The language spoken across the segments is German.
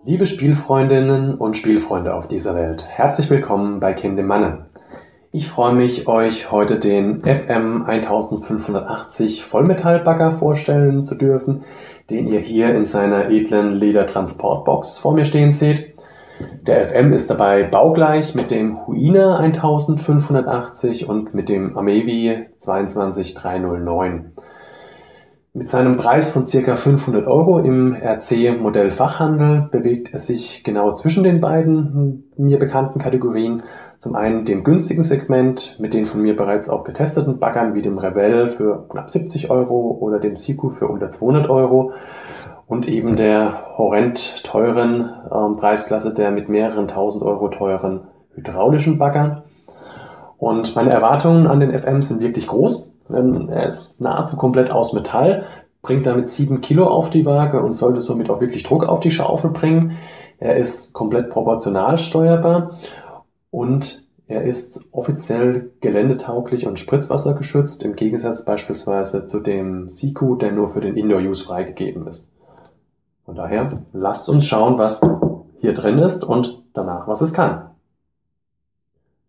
Liebe Spielfreundinnen und Spielfreunde auf dieser Welt, herzlich willkommen bei Kind im Manne. Ich freue mich, euch heute den FM 1580 Vollmetallbagger vorstellen zu dürfen, den ihr hier in seiner edlen Ledertransportbox vor mir stehen seht. Der FM ist dabei baugleich mit dem Huina 1580 und mit dem Amevi 22309. Mit seinem Preis von ca. 500 € im RC-Modell-Fachhandel bewegt er sich genau zwischen den beiden mir bekannten Kategorien. Zum einen dem günstigen Segment mit den von mir bereits auch getesteten Baggern wie dem Revell für knapp 70 € oder dem Siku für unter 200 € und eben der horrend teuren Preisklasse der mit mehreren tausend Euro teuren hydraulischen Bagger. Und meine Erwartungen an den FM sind wirklich groß. Er ist nahezu komplett aus Metall, bringt damit 7 Kilo auf die Waage und sollte somit auch wirklich Druck auf die Schaufel bringen. Er ist komplett proportional steuerbar und er ist offiziell geländetauglich und spritzwassergeschützt, im Gegensatz beispielsweise zu dem Siku, der nur für den Indoor-Use freigegeben ist. Von daher, lasst uns schauen, was hier drin ist und danach, was es kann.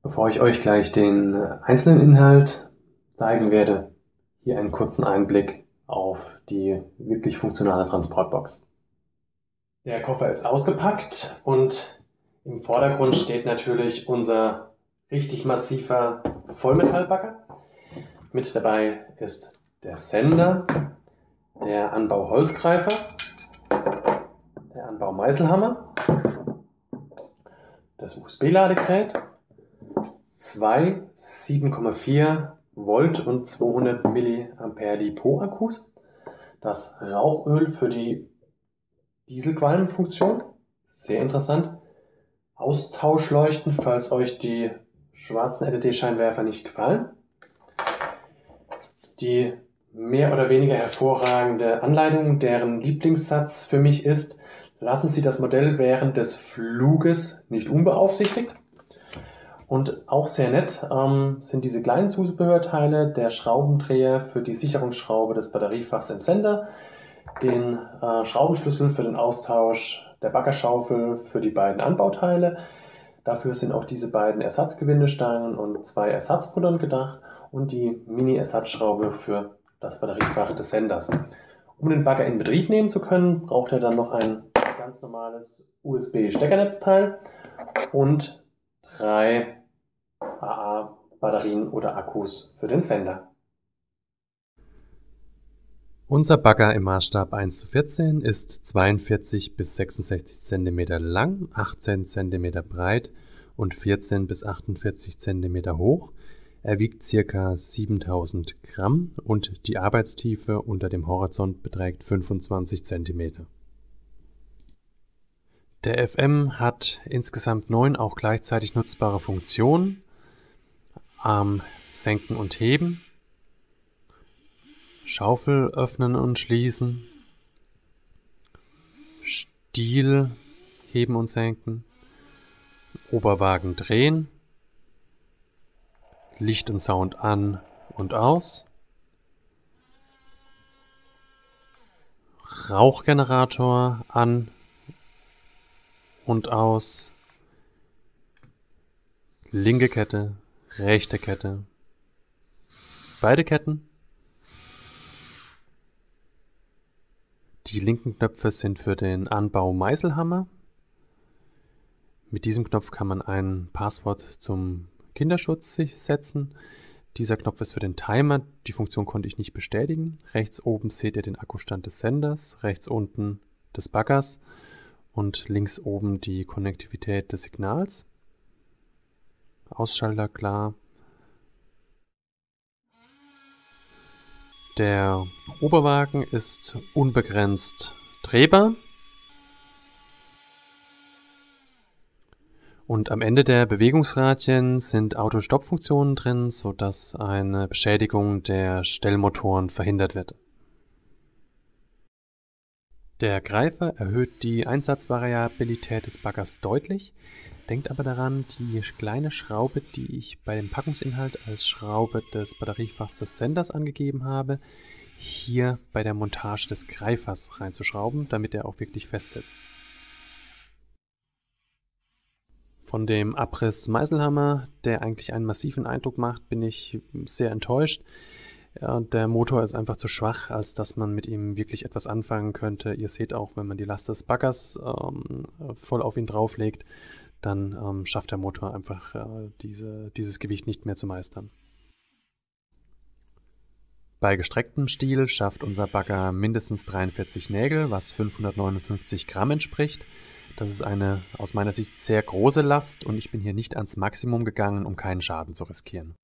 Bevor ich euch gleich den einzelnen Inhalt zeigen werde, hier einen kurzen Einblick auf die wirklich funktionale Transportbox. Der Koffer ist ausgepackt und im Vordergrund steht natürlich unser richtig massiver Vollmetallbagger. Mit dabei ist der Sender, der Anbau-Holzgreifer, der Anbau-Meißelhammer, das USB-Ladegerät, zwei 7,4 Volt und 200 mA LiPo-Akkus, das Rauchöl für die Dieselqualmfunktion, sehr interessant, Austauschleuchten, falls euch die schwarzen LED-Scheinwerfer nicht gefallen, die mehr oder weniger hervorragende Anleitung, deren Lieblingssatz für mich ist: Lassen Sie das Modell während des Fluges nicht unbeaufsichtigt. Und auch sehr nett sind diese kleinen Zubehörteile, der Schraubendreher für die Sicherungsschraube des Batteriefachs im Sender, den Schraubenschlüssel für den Austausch der Baggerschaufel für die beiden Anbauteile. Dafür sind auch diese beiden Ersatzgewindestangen und zwei Ersatzbuddern gedacht und die Mini-Ersatzschraube für das Batteriefach des Senders. Um den Bagger in Betrieb nehmen zu können, braucht er dann noch ein ganz normales USB-Steckernetzteil und 3 AA-Batterien oder Akkus für den Sender. Unser Bagger im Maßstab 1:14 ist 42 bis 66 cm lang, 18 cm breit und 14 bis 48 cm hoch. Er wiegt ca. 7000 Gramm und die Arbeitstiefe unter dem Horizont beträgt 25 cm. Der FM hat insgesamt 9 auch gleichzeitig nutzbare Funktionen: Arm senken und heben, Schaufel öffnen und schließen, Stiel heben und senken, Oberwagen drehen, Licht und Sound an und aus, Rauchgenerator an und aus, linke Kette, rechte Kette, beide Ketten. Die linken Knöpfe sind für den Anbau-Meißelhammer. Mit diesem Knopf kann man ein Passwort zum Kinderschutz setzen. Dieser Knopf ist für den Timer. Die Funktion konnte ich nicht bestätigen. Rechts oben seht ihr den Akkustand des Senders, rechts unten des Baggers und links oben die Konnektivität des Signals. Ausschalter klar. Der Oberwagen ist unbegrenzt drehbar. Und am Ende der Bewegungsradien sind Auto-Stopp-Funktionen drin, sodass eine Beschädigung der Stellmotoren verhindert wird. Der Greifer erhöht die Einsatzvariabilität des Baggers deutlich. Denkt aber daran, die kleine Schraube, die ich bei dem Packungsinhalt als Schraube des Batteriefachs des Senders angegeben habe, hier bei der Montage des Greifers reinzuschrauben, damit er auch wirklich festsitzt. Von dem Abriss Meißelhammer, der eigentlich einen massiven Eindruck macht, bin ich sehr enttäuscht. Ja, der Motor ist einfach zu schwach, als dass man mit ihm wirklich etwas anfangen könnte. Ihr seht auch, wenn man die Last des Baggers voll auf ihn drauflegt, dann schafft der Motor einfach dieses Gewicht nicht mehr zu meistern. Bei gestrecktem Stiel schafft unser Bagger mindestens 43 Nägel, was 559 Gramm entspricht. Das ist eine aus meiner Sicht sehr große Last und ich bin hier nicht ans Maximum gegangen, um keinen Schaden zu riskieren.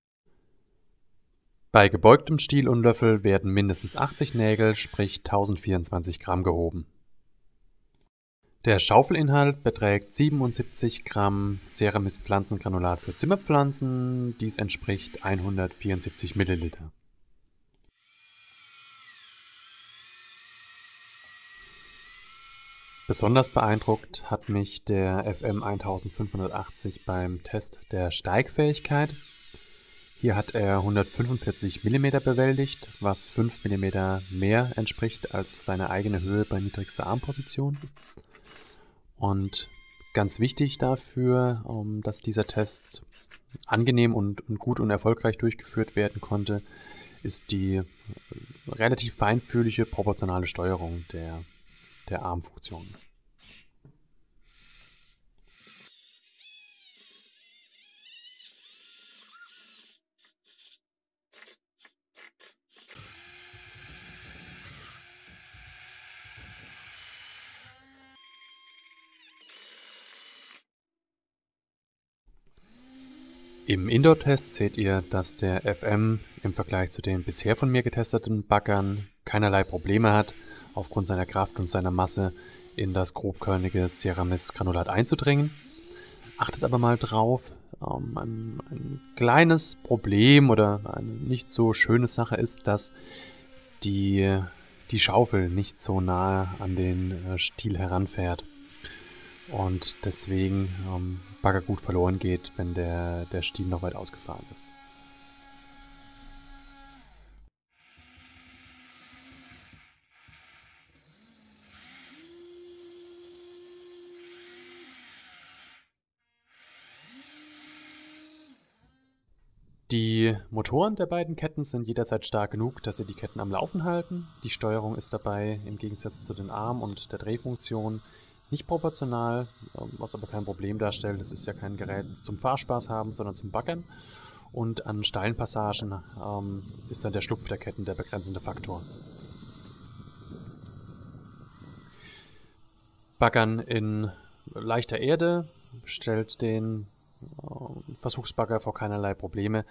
Bei gebeugtem Stiel und Löffel werden mindestens 80 Nägel, sprich 1024 Gramm gehoben. Der Schaufelinhalt beträgt 77 Gramm Ceramis-Pflanzengranulat für Zimmerpflanzen. Dies entspricht 174 Milliliter. Besonders beeindruckt hat mich der FM 1580 beim Test der Steigfähigkeit. Hier hat er 145 mm bewältigt, was 5 mm mehr entspricht als seine eigene Höhe bei niedrigster Armposition. Und ganz wichtig dafür, dass dieser Test angenehm und gut und erfolgreich durchgeführt werden konnte, ist die relativ feinfühlige proportionale Steuerung der Armfunktion. Im Indoor-Test seht ihr, dass der FM im Vergleich zu den bisher von mir getesteten Baggern keinerlei Probleme hat, aufgrund seiner Kraft und seiner Masse in das grobkörnige Ceramis-Granulat einzudringen. Achtet aber mal drauf, ein kleines Problem oder eine nicht so schöne Sache ist, dass die Schaufel nicht so nah an den Stiel heranfährt und deswegen Bagger gut verloren geht, wenn der Stiel noch weit ausgefahren ist. Die Motoren der beiden Ketten sind jederzeit stark genug, dass sie die Ketten am Laufen halten. Die Steuerung ist dabei im Gegensatz zu den Arm- und der Drehfunktion nicht proportional, was aber kein Problem darstellt. Es ist ja kein Gerät zum Fahrspaß haben, sondern zum Baggern. Und an steilen Passagen ist dann der Schlupf der Ketten der begrenzende Faktor. Baggern in leichter Erde stellt den Versuchsbagger vor keinerlei Probleme.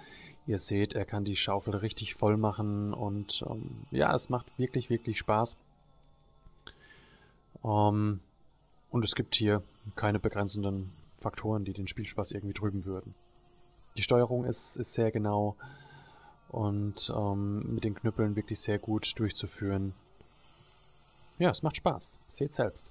Ihr seht, er kann die Schaufel richtig voll machen und ja, es macht wirklich, wirklich Spaß. Und es gibt hier keine begrenzenden Faktoren, die den Spielspaß irgendwie trüben würden. Die Steuerung ist sehr genau und mit den Knüppeln wirklich sehr gut durchzuführen. Ja, es macht Spaß. Seht selbst.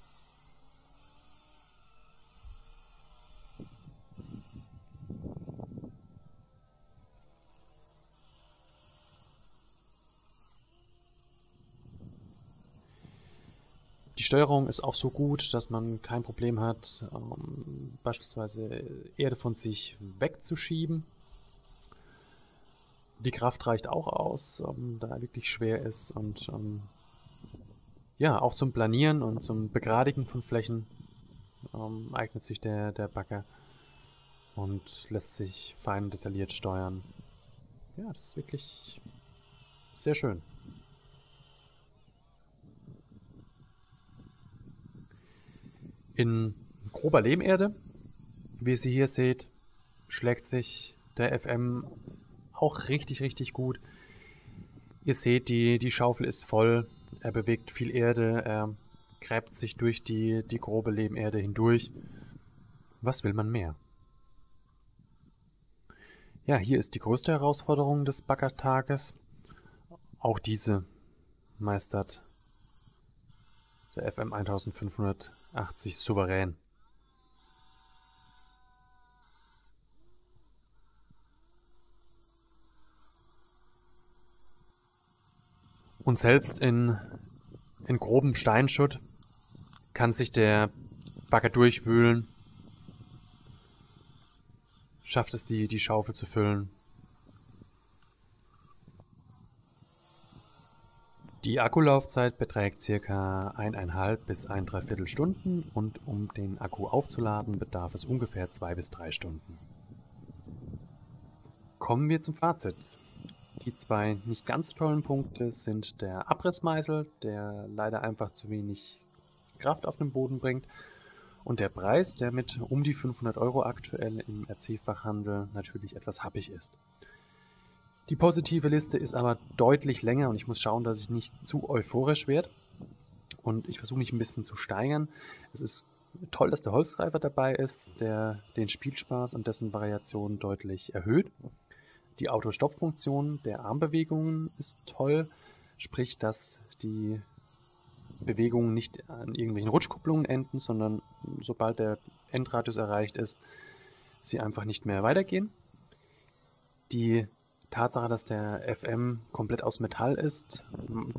Die Steuerung ist auch so gut, dass man kein Problem hat, beispielsweise Erde von sich wegzuschieben. Die Kraft reicht auch aus, da er wirklich schwer ist und ja, auch zum Planieren und zum Begradigen von Flächen eignet sich der Bagger und lässt sich fein detailliert steuern. Ja, das ist wirklich sehr schön. In grober Lehmerde, wie ihr sie hier seht, schlägt sich der FM auch richtig, richtig gut. Ihr seht, die Schaufel ist voll, er bewegt viel Erde, er gräbt sich durch die grobe Lehmerde hindurch. Was will man mehr? Ja, hier ist die größte Herausforderung des Baggertages. Auch diese meistert der FM 1580 souverän. Und selbst in grobem Steinschutt kann sich der Bagger durchwühlen schafft es die Schaufel zu füllen. Die Akkulaufzeit beträgt ca. 1,5 bis 1,75 Stunden und um den Akku aufzuladen, bedarf es ungefähr 2 bis 3 Stunden. Kommen wir zum Fazit. Die 2 nicht ganz so tollen Punkte sind der Abrissmeißel, der leider einfach zu wenig Kraft auf den Boden bringt, und der Preis, der mit um die 500 € aktuell im RC-Fachhandel natürlich etwas happig ist. Die positive Liste ist aber deutlich länger und ich muss schauen, dass ich nicht zu euphorisch werde. Und ich versuche mich ein bisschen zu steigern. Es ist toll, dass der Holzgreifer dabei ist, der den Spielspaß und dessen Variationen deutlich erhöht. Die Auto-Stopp-Funktion der Armbewegungen ist toll, sprich, dass die Bewegungen nicht an irgendwelchen Rutschkupplungen enden, sondern sobald der Endradius erreicht ist, sie einfach nicht mehr weitergehen. Die Tatsache, dass der FM komplett aus Metall ist,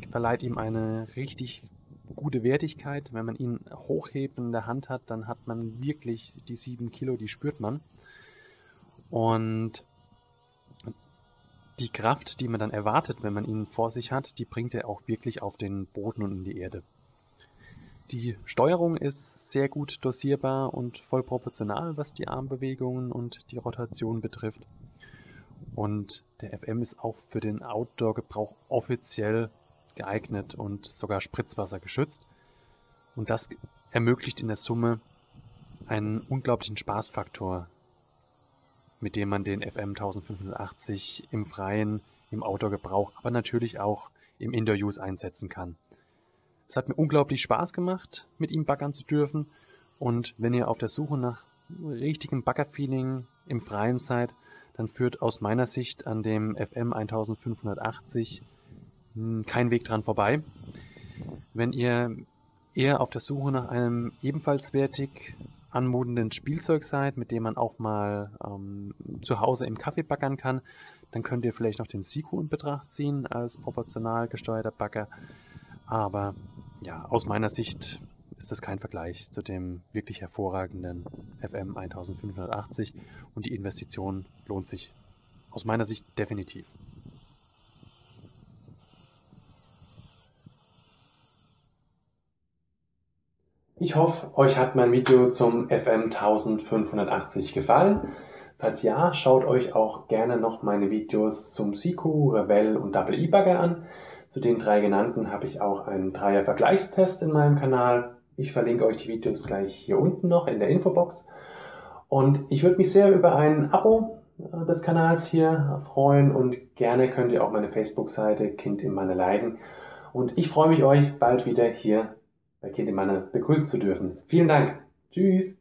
verleiht ihm eine richtig gute Wertigkeit. Wenn man ihn hochhebt und in der Hand hat, dann hat man wirklich die 7 Kilo, die spürt man. Und die Kraft, die man dann erwartet, wenn man ihn vor sich hat, die bringt er auch wirklich auf den Boden und in die Erde. Die Steuerung ist sehr gut dosierbar und voll proportional, was die Armbewegungen und die Rotation betrifft. Und der FM ist auch für den Outdoor-Gebrauch offiziell geeignet und sogar Spritzwasser geschützt. Und das ermöglicht in der Summe einen unglaublichen Spaßfaktor, mit dem man den FM 1580 im Freien, im Outdoor-Gebrauch, aber natürlich auch im Indoor-Use einsetzen kann. Es hat mir unglaublich Spaß gemacht, mit ihm baggern zu dürfen. Und wenn ihr auf der Suche nach richtigem Bagger-Feeling im Freien seid, dann führt aus meiner Sicht an dem FM 1580 kein Weg dran vorbei. Wenn ihr eher auf der Suche nach einem ebenfalls wertig anmutenden Spielzeug seid, mit dem man auch mal zu Hause im Kaffee baggern kann, dann könnt ihr vielleicht noch den Siku in Betracht ziehen als proportional gesteuerter Bagger. Aber ja, aus meiner Sicht ist das kein Vergleich zu dem wirklich hervorragenden FM 1580 und die Investition lohnt sich aus meiner Sicht definitiv. Ich hoffe, euch hat mein Video zum FM 1580 gefallen. Falls ja, schaut euch auch gerne noch meine Videos zum Siku, Revell und Double E-Bagger an. Zu den 3 genannten habe ich auch einen 3er-Vergleichstest in meinem Kanal. Ich verlinke euch die Videos gleich hier unten noch in der Infobox. Und ich würde mich sehr über ein Abo des Kanals hier freuen und gerne könnt ihr auch meine Facebook-Seite Kind im Manne liken. Und ich freue mich, euch bald wieder hier bei Kind im Manne begrüßen zu dürfen. Vielen Dank. Tschüss.